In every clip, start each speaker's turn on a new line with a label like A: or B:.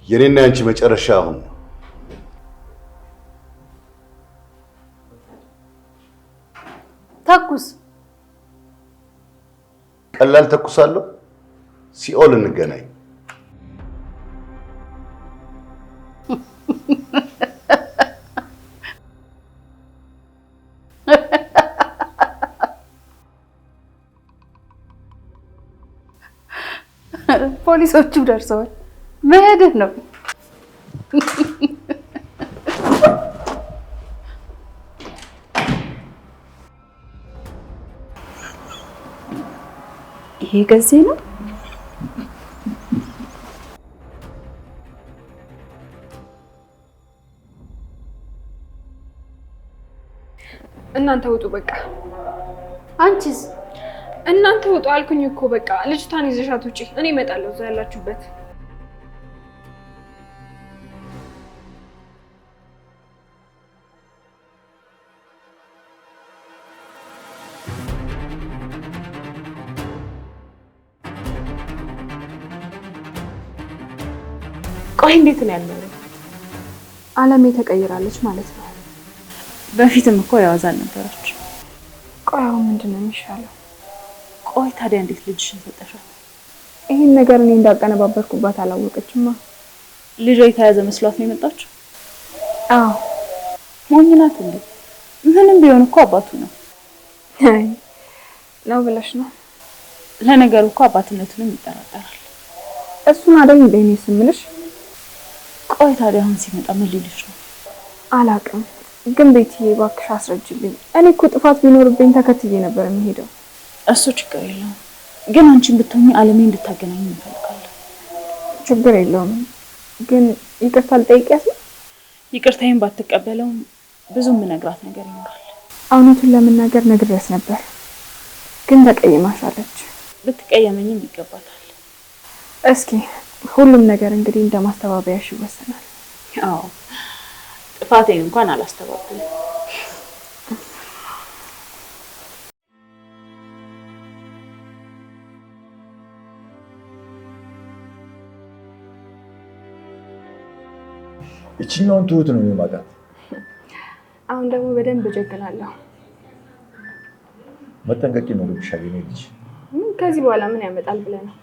A: የኔና ያንቺ መጨረሻ አሁን ነው።
B: ተኩስ።
A: ቀላል ተኩሳለሁ። ሲኦል እንገናኝ።
B: ፖሊሶቹ ደርሰዋል። መሄድህ ነው። ይሄ ገዜ ነው።
C: እናንተ ውጡ በቃ።
B: አንቺስ?
C: እናንተ ውጡ አልኩኝ እኮ በቃ። ልጅቷን ይዘሻት ውጪ። እኔ እመጣለሁ እዛ ያላችሁበት።
D: ቆይ እንዴት ነው ያለው?
C: አለሜ ተቀይራለች ማለት ነው።
D: በፊትም እኮ ያዋዛል ነበረች።
C: ቆይ አሁን ምንድን ነው የሚሻለው?
D: ቆይ ታዲያ እንዴት ልጅሽን ሰጠሻት?
C: ይሄን ነገር እኔ እንዳቀነባበርኩባት አላወቀችማ።
D: ልጇ የተያዘ መስሏት ነው የመጣችው?
C: አዎ።
D: ሞኝ ናት እንዴ? ምንም ቢሆን እኮ አባቱ ነው።
C: አይ ነው ብለሽ ነው?
D: ለነገሩ እኮ አባትነቱንም ይጠራጠራል።
C: እሱን አይደል እንዴ እኔ ስምልሽ?
D: ቆይ ታዲያ አሁን ሲመጣ ምን ሊልሽ ነው?
C: አላውቅም፣ ግን ቤትዬ እባክሽ አስረጅልኝ። እኔ እኮ ጥፋት ቢኖርብኝ ተከትዬ ነበር የሚሄደው።
D: እሱ ችግር የለውም፣ ግን አንቺን ብትሆኚ አለሜ እንድታገናኝ እንፈልጋለን።
C: ችግር የለውም፣ ግን ይቅርታ ልጠይቂያት ነው?
D: ይቅርታዬን ባትቀበለውም ብዙ የምነግራት ነገር ይኖራል።
C: እውነቱን ለመናገር ነግሬያት ነበር፣ ግን ተቀይማሻለች።
D: ልትቀየመኝም ይገባታል።
C: እስኪ ሁሉም ነገር እንግዲህ እንደማስተባበያሽ ይወሰናል።
D: አዎ፣ ጥፋቴን እንኳን አላስተባብልም።
E: እቺኛውን ትሁት ነው የሚማጣት።
C: አሁን ደግሞ በደንብ እጀግናለሁ።
E: መጠንቀቂ ነው ልብሻል የኔ ልጅ።
C: ከዚህ በኋላ ምን ያመጣል ብለህ ነው?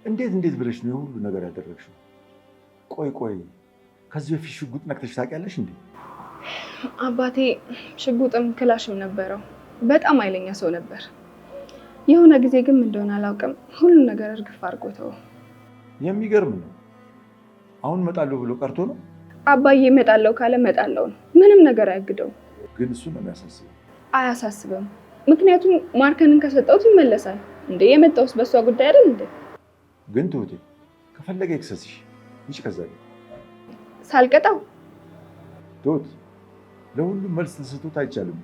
E: እንዴት ብለሽ ነው ሁሉ ነገር ያደረግሽው? ቆይ ከዚህ በፊት ሽጉጥ ነክተሽ ታውቂያለሽ እንዴ?
C: አባቴ ሽጉጥም ክላሽም ነበረው። በጣም ኃይለኛ ሰው ነበር። የሆነ ጊዜ ግን እንደሆነ አላውቅም ሁሉ ነገር እርግፍ አድርጎተው።
E: የሚገርም ነው። አሁን እመጣለሁ ብሎ ቀርቶ ነው?
C: አባዬ እመጣለሁ ካለ እመጣለሁ ነው። ምንም ነገር አያግደው።
E: ግን እሱ ነው የሚያሳስበው።
C: አያሳስብም። ምክንያቱም ማርከንን ከሰጠሁት ይመለሳል እንዴ። የመጣውስ በሷ ጉዳይ አይደል እንዴ?
E: ግን ትሁቴ ከፈለገ ይክሰስሽ ይጭ ከዛ
C: ሳልቀጣው
E: ትሁት ለሁሉም መልስ ተሰጥቶት አይቻልም።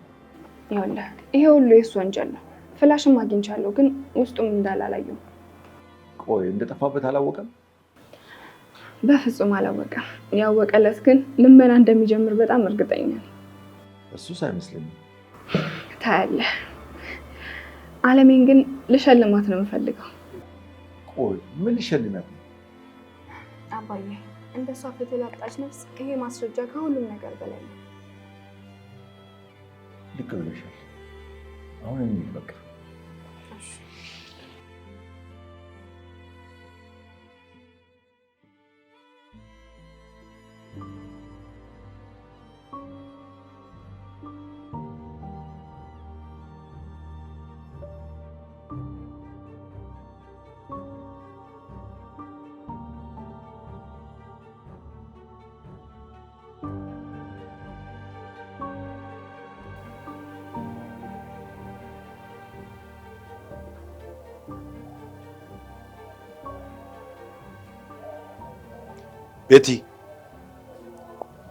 C: ይኸውልህ ይሄ ሁሉ የእሱ ወንጀል ነው። ፍላሽም አግኝቻለሁ፣ ግን ውስጡም እንዳላላየው። ቆይ
E: እንደጠፋበት አላወቀም?
C: በፍጹም አላወቀም። ያወቀለት ግን ልመና እንደሚጀምር በጣም እርግጠኛ ነኝ።
E: እሱስ አይመስለኝም።
C: ታያለህ። አለሜን ግን ልሸልማት ነው የምፈልገው።
E: ቆይ ምን ልሸልማት ነው?
C: አባዬ እንደሷ ፍትህ ላጣች ነፍስ ይሄ ማስረጃ ከሁሉም ነገር በላይ ነው።
E: ልክ ብለሻል። አሁን እንሂድ በቃ።
A: ቤቲ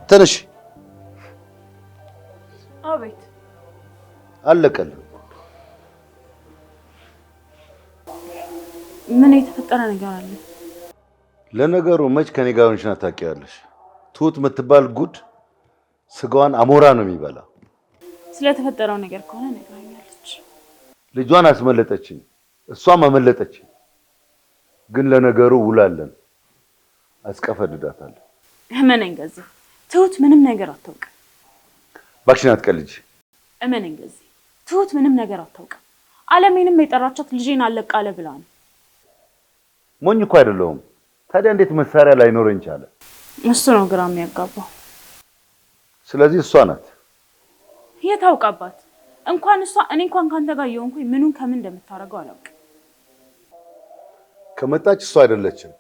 A: ተነሽ።
D: አቤት።
A: አለቀል።
D: ምን የተፈጠረ ነገር አለ?
A: ለነገሩ መች ከኔ ጋር ሆነሽና ታውቂያለሽ? ትሁት የምትባል ጉድ ስጋዋን አሞራ ነው የሚበላ።
D: ስለተፈጠረው ነገር ከሆነ ነግራኛለች።
A: ልጇን አስመለጠችኝ፣ እሷም አመለጠችኝ። ግን ለነገሩ ውላለን። አስቀፈድዳታለሁ።
D: እመነኝ ገዚህ ትሁት ምንም ነገር አታውቅም።
A: እባክሽን አትቀልጂ።
D: እመነኝ ገዚህ ትሁት ምንም ነገር አታውቅም። አለሜንም የጠራቻት ልጄን አለቃለ ብላ ነው።
A: ሞኝ እኮ አይደለሁም። ታዲያ እንዴት መሳሪያ ላይኖረኝ ቻለ?
D: እሱ ነው ግራ የሚያጋባው።
A: ስለዚህ እሷ ናት።
D: የታውቃባት እንኳን እሷ እኔ እንኳን ካንተ ጋር የሆንኩኝ ምኑን ከምን እንደምታረገው አላውቅም።
A: ከመጣች እሷ አይደለችም፣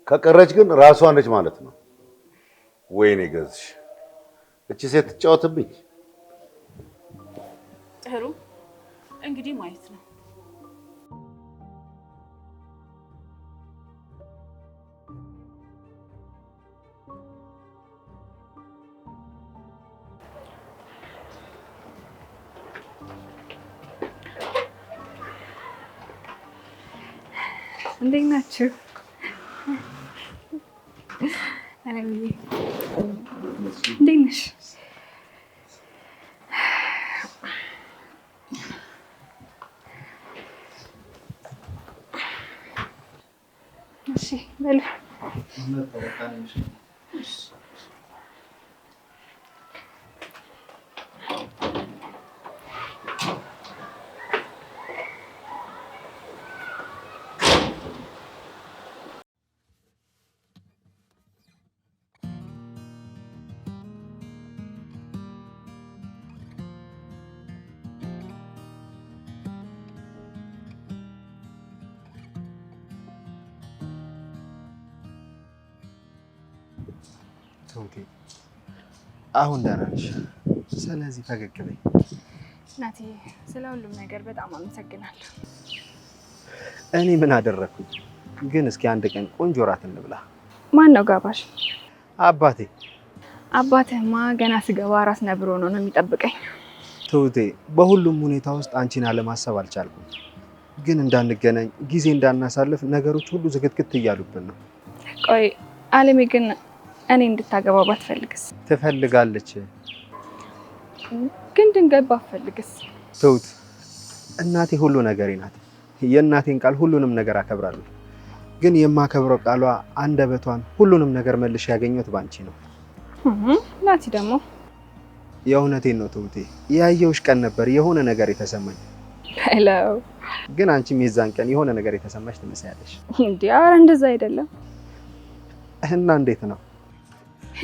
A: ከቀረች ግን ራሷ ነች ማለት ነው። ወይኔ ገዝሽ፣ እቺ ሴት ትጫወትብኝ።
D: ጥሩ እንግዲህ ማየት ነው።
C: እንዴት ናችሁ? አለምዬ እንዴት ነሽ? እሺ በሉ።
F: ትሁቴ አሁን ደህና ነሽ? ስለዚህ ፈገግ በይ።
C: ናቲ፣ ስለ ሁሉም ነገር በጣም አመሰግናለሁ።
F: እኔ ምን አደረኩኝ? ግን እስኪ አንድ ቀን ቆንጆ ራት እንብላ።
C: ማን ነው ጋባዥ?
F: አባቴ።
C: አባትህማ ገና ስገባ ራስ ነብሮ ነው የሚጠብቀኝ።
F: ትሁቴ በሁሉም ሁኔታ ውስጥ አንቺን አለማሰብ አልቻልኩም። ግን እንዳንገናኝ ጊዜ እንዳናሳልፍ ነገሮች ሁሉ ዝግትግት እያሉብን ነው።
C: ቆይ አለሜ ግን እኔ እንድታገባው ባትፈልግስ?
F: ትፈልጋለች።
C: ግን ድንገት ባትፈልግስ?
F: ትሁት እናቴ ሁሉ ነገሬ ናት። የእናቴን ቃል ሁሉንም ነገር አከብራለሁ። ግን የማከብረው ቃሏ አንደበቷን ሁሉንም ነገር መልሼ ያገኘሁት ባንቺ ነው።
C: ናቲ ደግሞ
F: የእውነቴን ነው ትሁቴ። ያየሁሽ ቀን ነበር የሆነ ነገር የተሰማኝ።
C: ሄሎ።
F: ግን አንቺም የዛን ቀን የሆነ ነገር የተሰማሽ ትመስያለሽ።
C: እንዴ ኧረ እንደዛ አይደለም።
F: እና እንዴት ነው?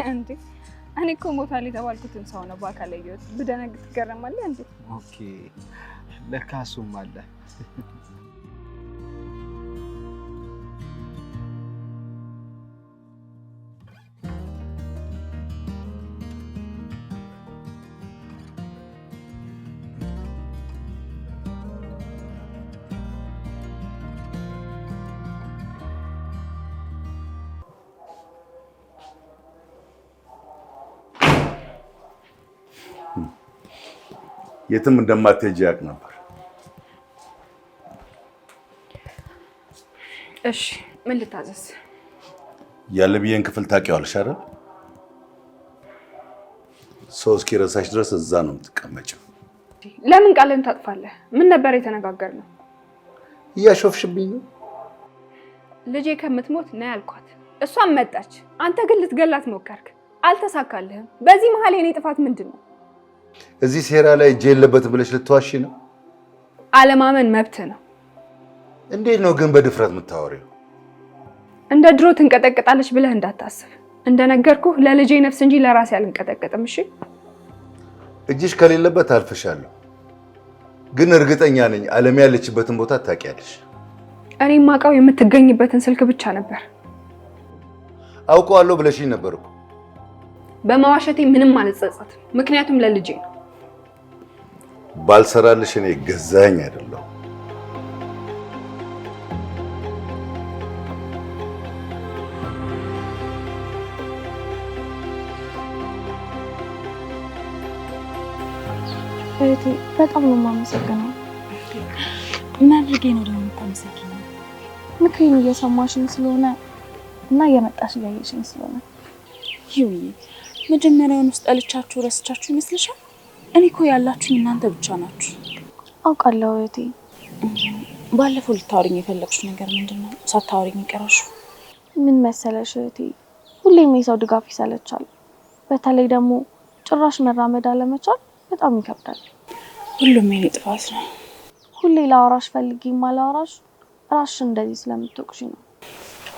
C: እንዴ እኔ እኮ ሞታል የተባልኩትን ሰው ነው በአካል ያየሁት። ብደነግጥ ትገረማለህ እንዴ?
F: ኦኬ ለካ እሱም አለ።
A: የትም እንደማትሄጂ ያውቅ ነበር።
C: እሺ ምን ልታዘዝ?
A: ያለብዬን ክፍል ታውቂዋለሽ አይደል? ሰው እስኪረሳሽ ድረስ እዛ ነው የምትቀመጪው።
C: ለምን ቃልን ታጥፋለህ? ምን ነበር የተነጋገርነው?
A: እያሾፍሽብኝ ነው።
C: ልጄ ከምትሞት ነው ያልኳት። እሷም መጣች። አንተ ግን ልትገላት ሞከርክ፣ አልተሳካልህም። በዚህ መሀል የኔ ጥፋት ምንድን ነው?
A: እዚህ ሴራ ላይ እጄ የለበትም ብለሽ ልትዋሺ ነው?
C: አለማመን መብት ነው።
A: እንዴት ነው ግን በድፍረት የምታወሪው?
C: እንደ ድሮ ትንቀጠቀጣለች ብለህ እንዳታስብ። እንደነገርኩህ ለልጄ ነፍስ እንጂ ለራሴ አልንቀጠቀጥም። እሺ
A: እጅሽ ከሌለበት አልፈሻለሁ። ግን እርግጠኛ ነኝ አለም ያለችበትን ቦታ ታውቂያለሽ።
C: እኔ የማውቀው የምትገኝበትን ስልክ ብቻ ነበር።
A: አውቀዋለሁ ብለሽኝ ነበር እኮ።
C: በመዋሸቴ ምንም አልጸጸትም፣ ምክንያቱም ለልጄ ነው።
A: ባልሰራልሽ እኔ ገዛኝ አይደለሁ።
G: እህቴ በጣም ነው የማመሰግነው።
D: ምን አድርጌ ነው ደግሞ የምታመሰግነው?
G: ምክሬን እየሰማሽኝ ስለሆነ እና እየመጣሽ እያየሽኝ ስለሆነ።
D: ይውዬ መጀመሪያውን ውስጥ ጠልቻችሁ ረስቻችሁ ይመስልሻል? እኔ እኮ ያላችሁ እናንተ ብቻ ናችሁ።
G: አውቃለሁ እህቴ።
D: ባለፈው ልታወሪኝ የፈለግሽው ነገር ምንድን ነው? ሳታወሪኝ የቀረሽው?
G: ምን መሰለሽ እህቴ፣ ሁሌም የሰው ድጋፍ ይሰለቻል። በተለይ ደግሞ ጭራሽ መራመድ አለመቻል በጣም ይከብዳል።
D: ሁሉም የኔ ጥፋት ነው።
G: ሁሌ ላወራሽ ፈልጌ ማላወራሽ ራስሽ እንደዚህ ስለምትወቅሽ ነው።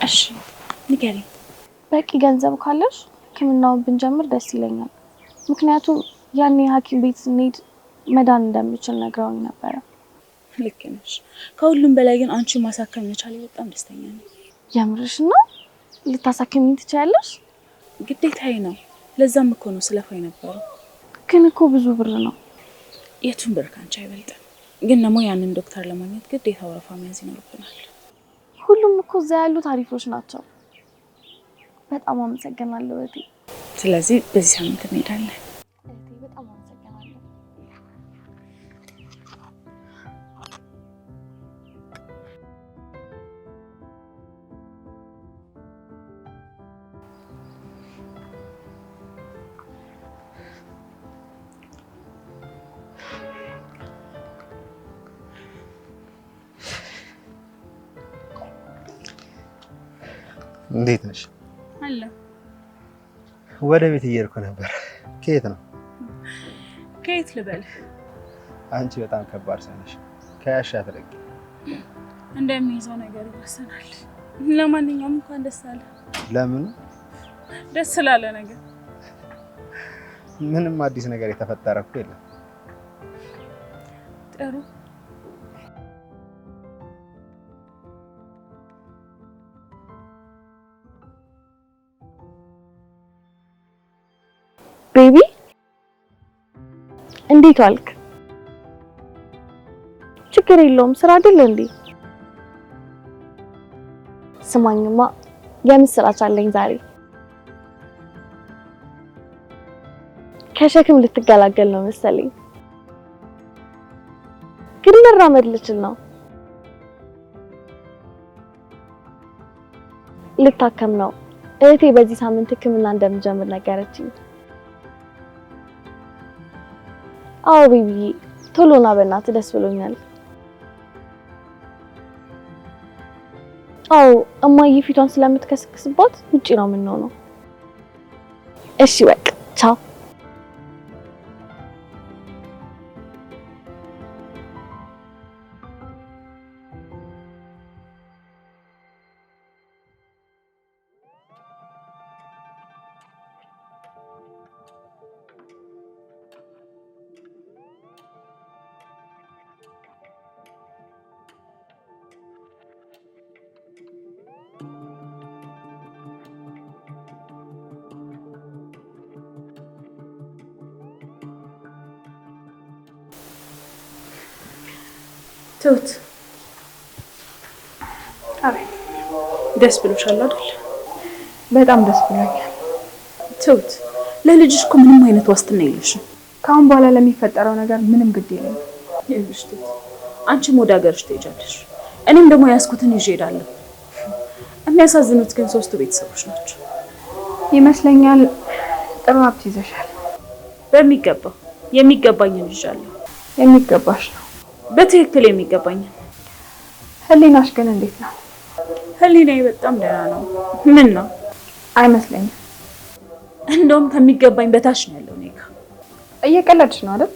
D: እሺ ንገሪኝ።
G: በቂ ገንዘብ ካለሽ ሕክምናውን ብንጀምር ደስ ይለኛል። ምክንያቱም ያኔ ሐኪም ቤት ስንሄድ መዳን እንደምችል ነግረውኝ ነበረ።
D: ልክ ነሽ። ከሁሉም በላይ ግን አንቺ ማሳከም መቻል በጣም ደስተኛ ነኝ።
G: የምርሽ ነው? ልታሳክሚኝ ትችያለሽ?
D: ግዴታዬ ነው። ለዛም እኮ ነው ስለፋይ ነበረ።
G: ግን እኮ ብዙ ብር ነው።
D: የቱን ብር ካንቺ አይበልጥም። ግን ደግሞ ያንን ዶክተር ለማግኘት ግዴታ ወረፋ መያዝ ይኖርብናል።
G: ሁሉም እኮ እዛ ያሉት አሪፎች ናቸው። በጣም አመሰግናለሁ እህቴ።
D: ስለዚህ በዚህ ሳምንት እንሄዳለን።
G: እህቴ በጣም አመሰግናለሁ።
F: እንዴት ነሽ?
D: አለ
F: ወደ ቤት እየሄድኩ ነበር። ከየት ነው?
D: ከየት ልበል?
F: አንቺ በጣም ከባድ ሰው ነሽ። ከያሻ አትረቂ።
D: እንደሚይዘው ነገር ይወሰናል። ለማንኛውም እንኳን ደስ አለ።
F: ለምን?
D: ደስ ስላለ ነገር።
F: ምንም አዲስ ነገር የተፈጠረ እኮ የለም።
D: ጥሩ።
G: ቤቢ እንዴት ዋልክ? ችግር የለውም ስራ አይደል እንዴ? ስማኝማ የምስራች አለኝ ዛሬ። ከሸክም ልትገላገል ነው መሰለኝ። ግን መራመድ ልችል ነው። ልታከም ነው። እህቴ በዚህ ሳምንት ሕክምና እንደምጀምር ነገረችኝ። አዎ ቤቢዬ ቶሎ ና በእናትህ፣ ደስ ብሎኛል። አዎ እማዬ ፊቷን ስለምትከስክስባት ውጪ ነው የምንሆነው። እሺ በቃ ቻው።
D: ትሁት፣
C: አቤት።
D: ደስ ብሎሻል አይደል?
C: በጣም ደስ ብሎኛል።
D: ትሁት፣ ለልጅሽ እኮ ምንም አይነት ዋስትና የለሽም።
C: ከአሁን በኋላ ለሚፈጠረው ነገር ምንም ግድ የለኝም።
D: ይኸውልሽ ትሁት፣ አንቺም ወደ ሀገርሽ ትሄጃለሽ፣ እኔም ደግሞ ያስኩትን ይዤ እሄዳለሁ። የሚያሳዝኑት ግን ሶስቱ ቤተሰቦች ናቸው
C: ይመስለኛል። ጥሩ ሀብት ይዘሻል።
D: በሚገባ የሚገባኝን ይዣለሁ።
C: የሚገባሽ ነው።
D: በትክክል የሚገባኝ።
C: ህሊናሽ ግን እንዴት ነው?
D: ህሊናዬ በጣም ደህና ነው። ምን ነው?
C: አይመስለኝም።
D: እንደውም ከሚገባኝ በታች ነው ያለው። እኔ ጋር
C: እየቀለድሽ ነው አይደል?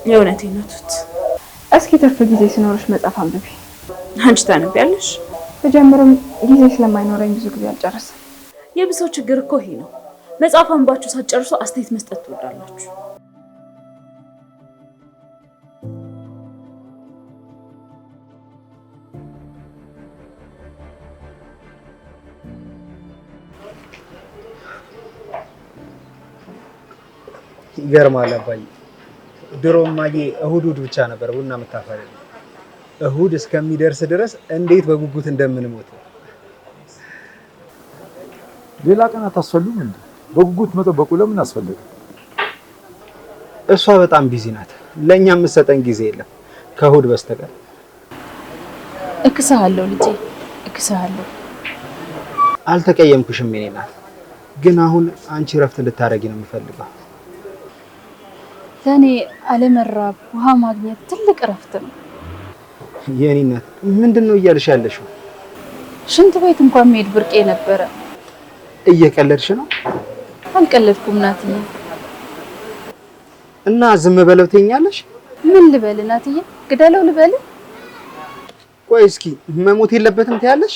D: የእውነቴን ነው ትሁት።
C: እስኪ ትርፍ ጊዜ ሲኖርሽ መጽሐፍ አንብቢ።
D: አንቺ ታነቢያለሽ?
C: በጀምርም ጊዜ ስለማይኖረኝ ብዙ ጊዜ አልጨርስም።
D: የብዙ ችግር እኮ ይሄ ነው። መጽሐፍ አንባችሁ ሳትጨርሱ አስተያየት መስጠት ትወዳላችሁ።
F: ይገርማል አባዬ። ድሮ እማዬ እሁድ ብቻ ነበር ቡና የምታፈላው። እሁድ እስከሚደርስ ድረስ እንዴት በጉጉት እንደምንሞት።
E: ሌላ ቀን አታስፈልጉም እንዴ? በጉጉት መጠበቁ ለምን አስፈለገ?
F: እሷ በጣም ቢዚ ናት። ለኛ የምትሰጠን ጊዜ የለም ከእሁድ በስተቀር።
D: እክስሃለሁ ልጄ፣ እክስሃለሁ።
F: አልተቀየምኩሽም የኔ ናት። ግን አሁን አንቺ እረፍት እንድታረጊ ነው የምፈልገው።
B: ለኔ አለመራብ ውሃ ማግኘት ትልቅ እረፍት ነው።
F: የኔ ናት፣ ምንድነው እያልሽ ያለሽው?
B: ሽንት ቤት እንኳን መሄድ ብርቄ ነበረ።
F: እየቀለድሽ ነው?
B: አልቀለድኩም ናትዬ።
F: እና ዝም በለው ትይኛለሽ?
B: ምን ልበል ናትዬ? ግደለው ልበል?
F: ቆይ እስኪ መሞት የለበትም ትያለሽ?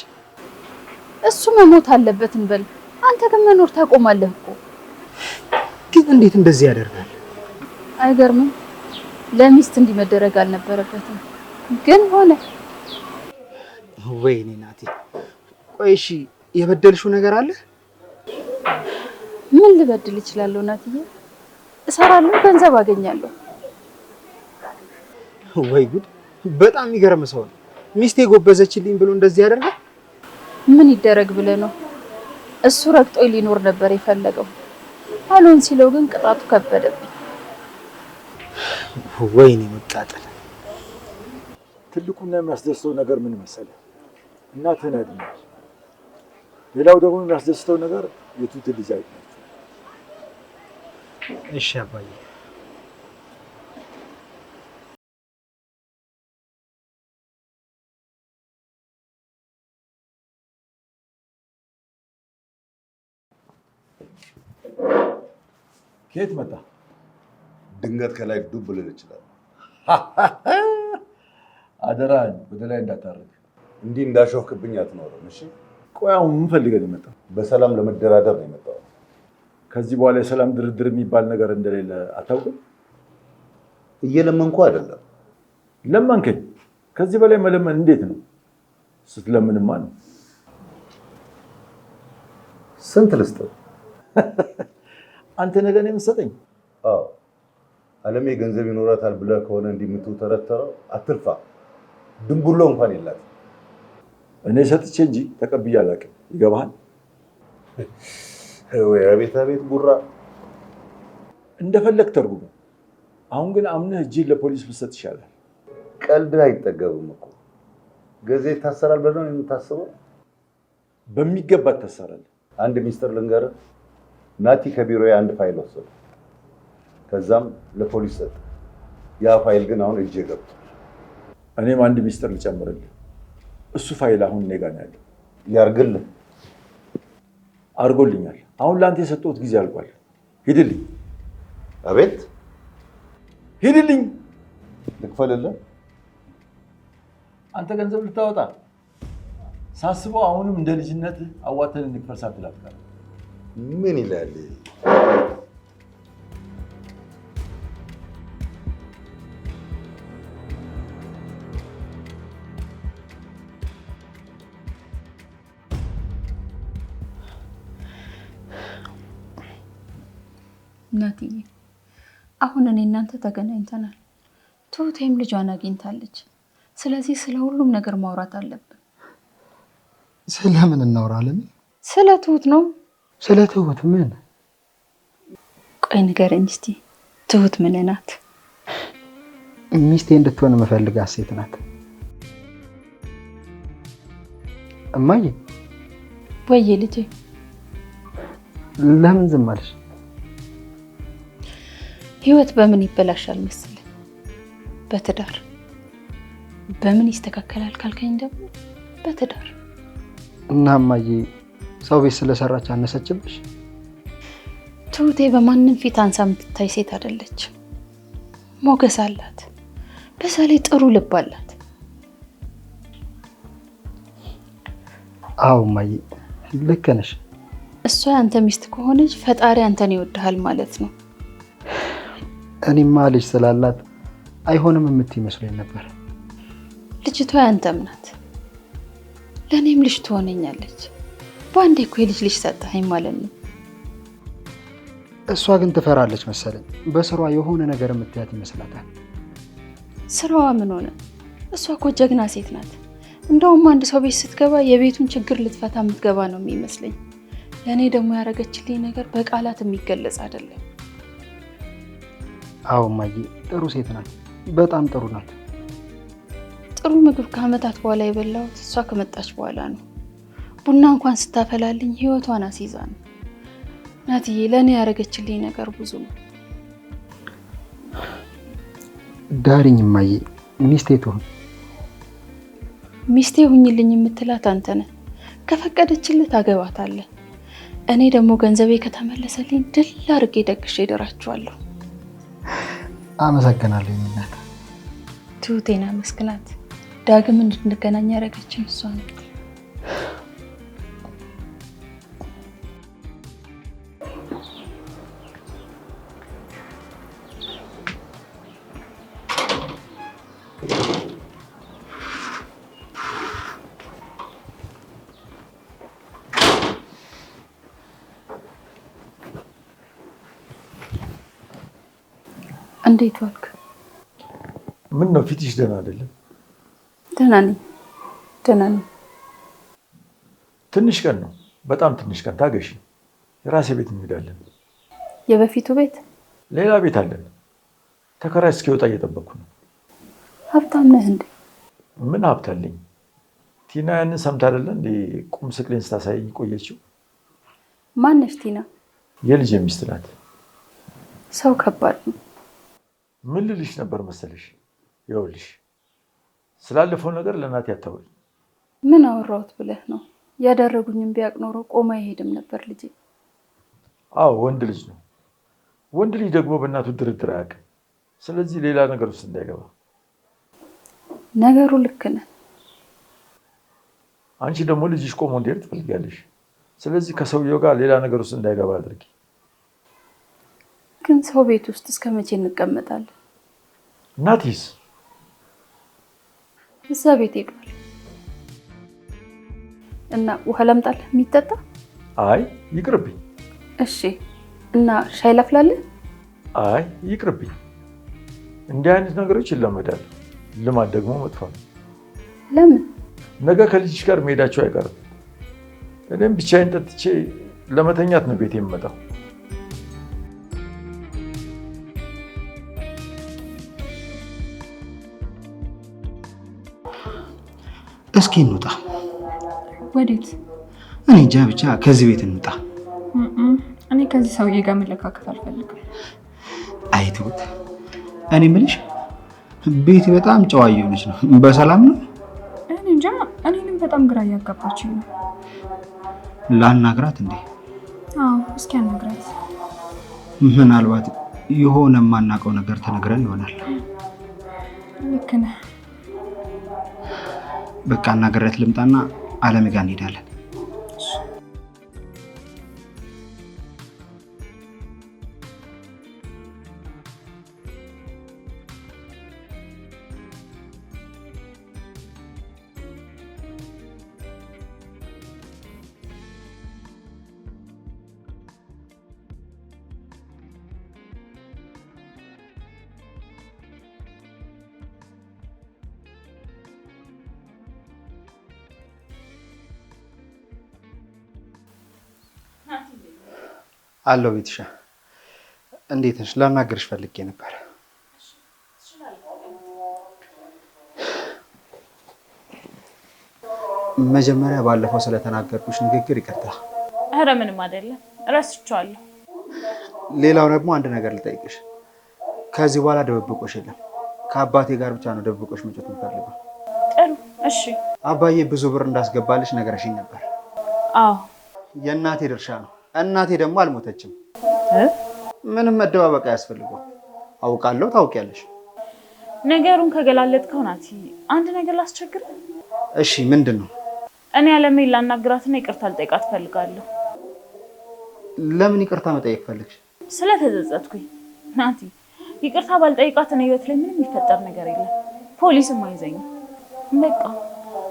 B: እሱ መሞት አለበት እንበል። አንተ ግን መኖር ታቆማለህ እኮ።
F: ግን እንዴት እንደዚህ ያደርጋል?
B: አይገርምም? ለሚስት እንዲህ መደረግ አልነበረበትም፣ ግን ሆነ።
F: ወይኔ ናቲ። ቆይ እሺ የበደልሽው ነገር አለ?
B: ምን ልበድል እችላለሁ ናትዬ? እሰራለሁ፣ ገንዘብ አገኛለሁ።
F: ወይ ጉድ! በጣም የሚገርም ሰው ነው። ሚስቴ ጎበዘችልኝ ብሎ እንደዚህ ያደርጋል?
B: ምን ይደረግ ብለህ ነው? እሱ ረግጦኝ ሊኖር ነበር የፈለገው። አልሆን ሲለው ግን ቅጣቱ ከበደብኝ።
F: ወይኔ መቃጠል።
E: ትልቁና የሚያስደስተው ነገር ምን መሰለህ? እናትህን አድናል። ሌላው ደግሞ የሚያስደስተው ነገር የቱት ልጅ አይደለም።
F: እሺ አባዬ።
E: ከየት መጣ?
A: ድንገት ከላይ ዱብ ልል ይችላል።
E: አደራህን ወደ ላይ እንዳታረግ።
A: እንዲህ እንዳሾፍክብኝ አትኖርም። እሺ
E: ቆይ አሁን ምን ፈልገህ ነው የመጣው?
A: በሰላም ለመደራደር ነው የመጣው።
E: ከዚህ በኋላ የሰላም ድርድር የሚባል ነገር እንደሌለ አታውቅም?
A: እየለመንኩ አይደለም።
E: ለመንከኝ። ከዚህ በላይ መለመን እንዴት ነው? ስትለምንማ ነው።
A: ስንት ልስጥህ?
E: አንተ ነገ ነው የምትሰጠኝ?
A: አዎ አለሜ ገንዘብ ይኖራታል ብለህ ከሆነ እንዲህ የምትተረተረው አትልፋ። ድንቡሎ እንኳን የላት።
E: እኔ ሰጥቼ እንጂ ተቀብዬ አላውቅም። ይገባሃል?
A: ወይ አቤት አቤት ጉራ።
E: እንደፈለግ ተርጉም። አሁን ግን አምነህ እጅህን ለፖሊስ ብትሰጥ ይሻላል።
A: ቀልድ አይጠገብም እኮ። ገዜ ይታሰራል ብለህ ነው የምታስበው?
E: በሚገባ ትታሰራለህ።
A: አንድ ሚስጥር ልንገርህ። ናቲ ከቢሮዬ አንድ ፋይል ወሰደ። ከዛም ለፖሊስ ሰጠ። ያ ፋይል ግን አሁን እጄ ገብቷል።
E: እኔም አንድ ሚስጥር ልጨምርልህ። እሱ ፋይል አሁን እኔ ጋር ነው ያለው።
A: ያርግልህ።
E: አድርጎልኛል። አሁን ለአንተ የሰጠሁት ጊዜ አልቋል። ሂድልኝ።
A: አቤት
E: ሂድልኝ።
A: ልክፈልልህ?
E: አንተ ገንዘብ ልታወጣ ሳስበው አሁንም እንደ ልጅነት አዋተን እንክፈል ሳትል አትቀርም።
A: ምን ይላል?
B: ናትዬ አሁን እኔ እናንተ ተገናኝተናል። ትሁቴም ልጇን አግኝታለች። ስለዚህ ስለ ሁሉም ነገር ማውራት አለብን።
F: ስለምን እናወራለን?
B: ስለ ትሁት ነው።
F: ስለ ትሁት ምን?
B: ቆይ ንገረኝ እስቲ፣ ትሁት ምን ናት?
F: ሚስቴ እንድትሆን የምፈልጋት ሴት ናት። እማዬ።
B: ወይዬ ልጄ።
F: ለምን ዝም አለሽ?
B: ህይወት በምን ይበላሻል መሰለህ? በትዳር። በምን ይስተካከላል ካልከኝ ደግሞ በትዳር።
F: እና እማዬ ሰው ቤት ስለሰራች አነሰችብሽ?
B: ትሁቴ በማንም ፊት አንሳ የምትታይ ሴት አይደለች። ሞገስ አላት። በዛ ላይ ጥሩ ልብ አላት።
F: አዎ እማዬ ልክ ነሽ።
B: እሷ ያንተ ሚስት ከሆነች ፈጣሪ አንተን ይወድሃል ማለት ነው።
F: እኔማ ልጅ ስላላት አይሆንም የምትይ መስሎኝ ነበር።
B: ልጅቷ ያንተም ናት፣ ለእኔም ልጅ ትሆነኛለች። በአንዴ እኮ የልጅ ልጅ ሰጠኸኝ ማለት ነው።
F: እሷ ግን ትፈራለች መሰለኝ። በስሯ የሆነ ነገር የምትያት ይመስላታል።
B: ስራዋ ምን ሆነ? እሷ እኮ ጀግና ሴት ናት። እንደውም አንድ ሰው ቤት ስትገባ የቤቱን ችግር ልትፈታ የምትገባ ነው የሚመስለኝ። ለእኔ ደግሞ ያደረገችልኝ ነገር በቃላት የሚገለጽ አይደለም።
F: አዎ እማዬ ጥሩ ሴት ናት። በጣም ጥሩ ናት።
B: ጥሩ ምግብ ከዓመታት በኋላ የበላሁት እሷ ከመጣች በኋላ ነው። ቡና እንኳን ስታፈላልኝ ህይወቷን አስይዛ ነው። ናትዬ ለእኔ ያደረገችልኝ ነገር ብዙ ነው።
F: ዳሪኝ እማዬ፣ ሚስቴ ትሁን።
B: ሚስቴ ሁኝልኝ የምትላት አንተ ነህ። ከፈቀደችልህ ታገባታለህ። እኔ ደግሞ ገንዘቤ ከተመለሰልኝ ድል አድርጌ ደግሼ እድራችኋለሁ።
F: አመሰግናለሁ እናት።
B: ትሁቴን አመስግናት። ዳግም እንድንገናኝ ያደረገችን እሷ ናት። እንዴት ዋልክ?
E: ምን ነው ፊትሽ ደህና አይደለም?
B: ደህና ነኝ።
E: ትንሽ ቀን ነው፣ በጣም ትንሽ ቀን ታገሺ። የራሴ ቤት እንሄዳለን።
B: የበፊቱ ቤት?
E: ሌላ ቤት አለን። ተከራይ እስኪወጣ እየጠበቅኩ ነው።
B: ሀብታም ነህ እንዴ?
E: ምን ሀብት አለኝ? ቲና ያንን ሰምታ አይደለ እንዴ ቁም ስቅሌን ስታሳየኝ ቆየችው?
B: ማነሽ ቲና?
E: የልጅ ሚስት ናት።
B: ሰው ከባድ ነው።
E: ምን ልልሽ ነበር መሰለሽ? ይኸውልሽ ስላለፈው ነገር ለእናቴ አታውሪ።
B: ምን አወራሁት ብለህ ነው? ያደረጉኝም ቢያውቅ ኖሮ ቆማ አይሄድም ነበር ልጄ።
E: አዎ ወንድ ልጅ ነው። ወንድ ልጅ ደግሞ በእናቱ ድርድር አያውቅም። ስለዚህ ሌላ ነገር ውስጥ እንዳይገባ።
B: ነገሩ ልክ ነህ።
E: አንቺ ደግሞ ልጅሽ ቆሞ እንዲሄድ ትፈልጊያለሽ። ስለዚህ ከሰውየው ጋር ሌላ ነገር ውስጥ እንዳይገባ አድርጊ።
B: ግን ሰው ቤት ውስጥ እስከ መቼ እንቀመጣለን?
E: እናትስ?
B: እዛ ቤት ይቅራል እና ውሃ ላምጣልህ የሚጠጣ?
E: አይ ይቅርብኝ።
B: እሺ እና ሻይ ላፍላለህ?
E: አይ ይቅርብኝ። እንዲህ አይነት ነገሮች ይለመዳሉ። ልማድ ደግሞ መጥፎ ነው።
B: ለምን?
E: ነገ ከልጅሽ ጋር መሄዳቸው አይቀርም። እኔም ብቻዬን ጠጥቼ ለመተኛት ነው ቤት የምመጣው።
F: እስኪ እንውጣ።
C: ወዴት?
F: እኔ እንጃ፣ ብቻ ከዚህ ቤት እንውጣ።
C: እኔ ከዚህ ሰውዬ ጋር መለካከት አልፈልግም።
F: አይ ትሁት፣ እኔ የምልሽ ቤቲ በጣም ጨዋ እየሆነች ነው። በሰላም ነው?
C: እኔ እንጃ፣ እኔንም በጣም ግራ እያጋባችኝ ነው።
F: ላናግራት እንዴ?
C: አዎ እስኪ አናግራት።
F: ምናልባት የሆነ የማናውቀው ነገር ተነግረን ይሆናል።
C: ልክ ነህ።
F: በቃ አናግረት ልምጣና አለሜ ጋር እንሄዳለን። አለው ቤትሻ፣ እንዴት ነሽ? ላናገርሽ ፈልጌ ነበር። መጀመሪያ ባለፈው ስለተናገርኩሽ ንግግር ይቅርታ።
D: ኧረ ምንም አይደለም፣ እረስቸዋለሁ።
F: ሌላው ደግሞ አንድ ነገር ልጠይቅሽ። ከዚህ በኋላ ድብብቆሽ የለም። ከአባቴ ጋር ብቻ ነው ድብብቆሽ መጮት የምፈልገው።
D: ጥሩ እሺ።
F: አባዬ ብዙ ብር እንዳስገባልሽ ነገረሽኝ ነበር።
D: አዎ
F: የእናቴ ድርሻ ነው። እናቴ ደግሞ አልሞተችም። ምንም መደባበቅ አያስፈልገው። አውቃለሁ፣ ታውቂያለሽ።
D: ነገሩን ከገላለጥከው ናቲ፣ አንድ ነገር ላስቸግር።
F: እሺ ምንድን ነው?
D: እኔ አለሜን ላናግራትና ይቅርታ ልጠይቃት እፈልጋለሁ።
F: ለምን ይቅርታ መጠየቅ ፈልግሽ?
D: ስለተጸጸትኩኝ ናቲ። ይቅርታ ባልጠይቃት እኔ ህይወት ላይ ምንም የሚፈጠር ነገር የለም። ፖሊስም አይዘኝም። በቃ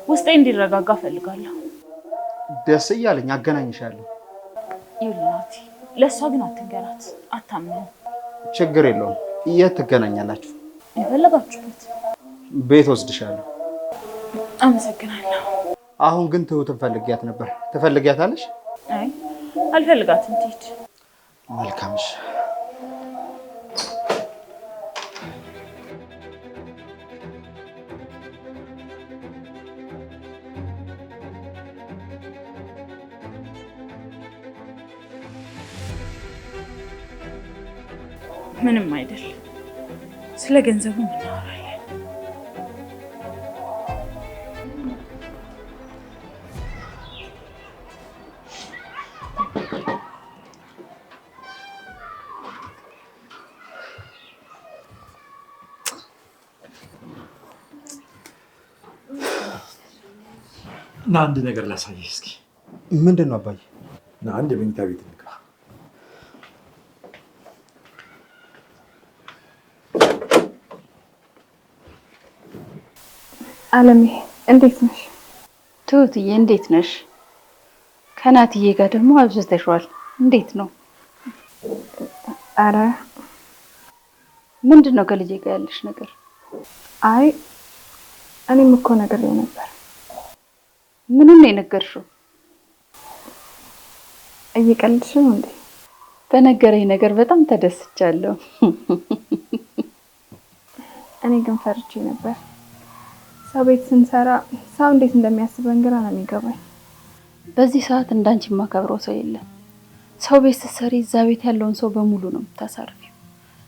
D: ውስጤ እንዲረጋጋ እፈልጋለሁ።
F: ደስ እያለኝ አገናኝሻለሁ።
D: ይልናቲ፣ ለእሷ ግን አትንገራት፣ አታምነው።
F: ችግር የለውም። የት ትገናኛላችሁ?
D: የፈለጋችሁበት
F: ቤት ወስድሻለሁ።
D: አመሰግናለሁ።
F: አሁን ግን ትሁትን ፈልጊያት ነበር። ትፈልጊያታለሽ?
D: አይ አልፈልጋትም፣ ትሂድ።
F: መልካምሽ።
D: ምንም አይደል። ስለ ገንዘቡ እናወራለን።
E: እና አንድ ነገር ላሳየህ እስኪ።
F: ምንድን ነው አባዬ?
E: እና አንድ የመኝታ ቤት እንግባ።
C: አለሜ እንዴት ነሽ?
B: ትሁትዬ እንዴት ነሽ? ከናትዬ ጋር ደግሞ አብዝተሽዋል። እንዴት ነው?
C: አረ
B: ምንድን ነው ከልጄ ጋር ያለሽ ነገር?
C: አይ እኔም እኮ ነግሬው ነበር።
B: ምኑን ነው የነገርሽው?
C: እየቀልድሽ ነው እንዴ?
B: በነገረኝ ነገር በጣም ተደስቻለሁ።
C: እኔ ግን ፈርቼ ነበር። ሰው ቤት ስንሰራ ሰው እንዴት እንደሚያስበን ግራ ነው የሚገባኝ።
B: በዚህ ሰዓት እንዳንቺ የማከብረው ሰው የለም። ሰው ቤት ስትሰሪ እዛ ቤት ያለውን ሰው በሙሉ ነው የምታሳርፊው።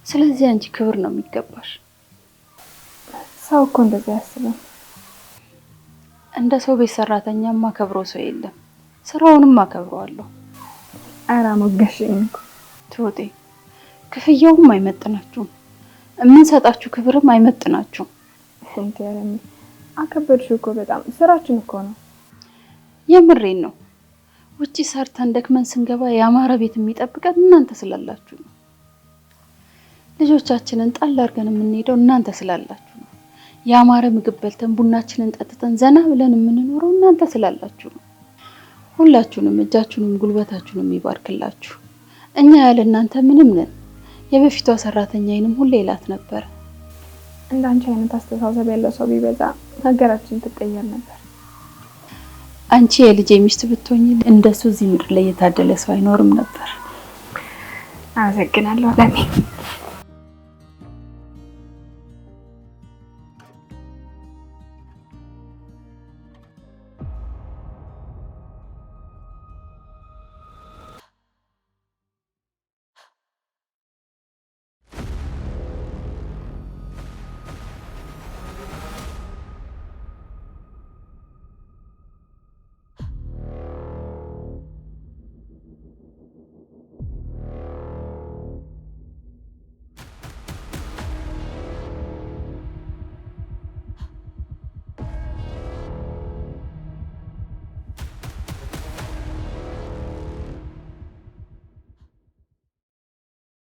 B: ስለዚህ አንቺ ክብር ነው የሚገባሽ።
C: ሰው እኮ እንደዚህ አያስብም።
B: እንደ ሰው ቤት ሰራተኛ የማከብረው ሰው የለም። ስራውንም አከብረዋለሁ።
C: አራ ሞገሽኝ እኮ
B: ትሁቴ፣ ክፍያውም አይመጥናችሁም፣ የምንሰጣችሁ ክብርም አይመጥናችሁም።
C: እንት ያለኝ አከበድሽው እኮ በጣም ስራችን እኮ ነው።
B: የምሬን ነው። ውጪ ሰርተን ደክመን ስንገባ ያማረ ቤት የሚጠብቀን እናንተ ስላላችሁ ነው። ልጆቻችንን ጣል አድርገን የምንሄደው እናንተ ስላላችሁ ነው። ያማረ ምግብ በልተን ቡናችንን ጠጥተን ዘና ብለን የምንኖረው እናንተ ስላላችሁ ነው። ሁላችሁንም እጃችሁንም ጉልበታችሁንም ይባርክላችሁ። እኛ ያለ እናንተ ምንም ነን። የበፊቷ ሰራተኛዬንም ሁሌ ይላት ነበር፣
C: እንዳንቺ አይነት አስተሳሰብ ያለው ሰው ቢበዛ ሀገራችን ትቀየር ነበር።
B: አንቺ የልጄ ሚስት ብትሆኚ እንደሱ እዚህ ምድር ላይ የታደለ ሰው አይኖርም ነበር።
C: አመሰግናለሁ ለሚ።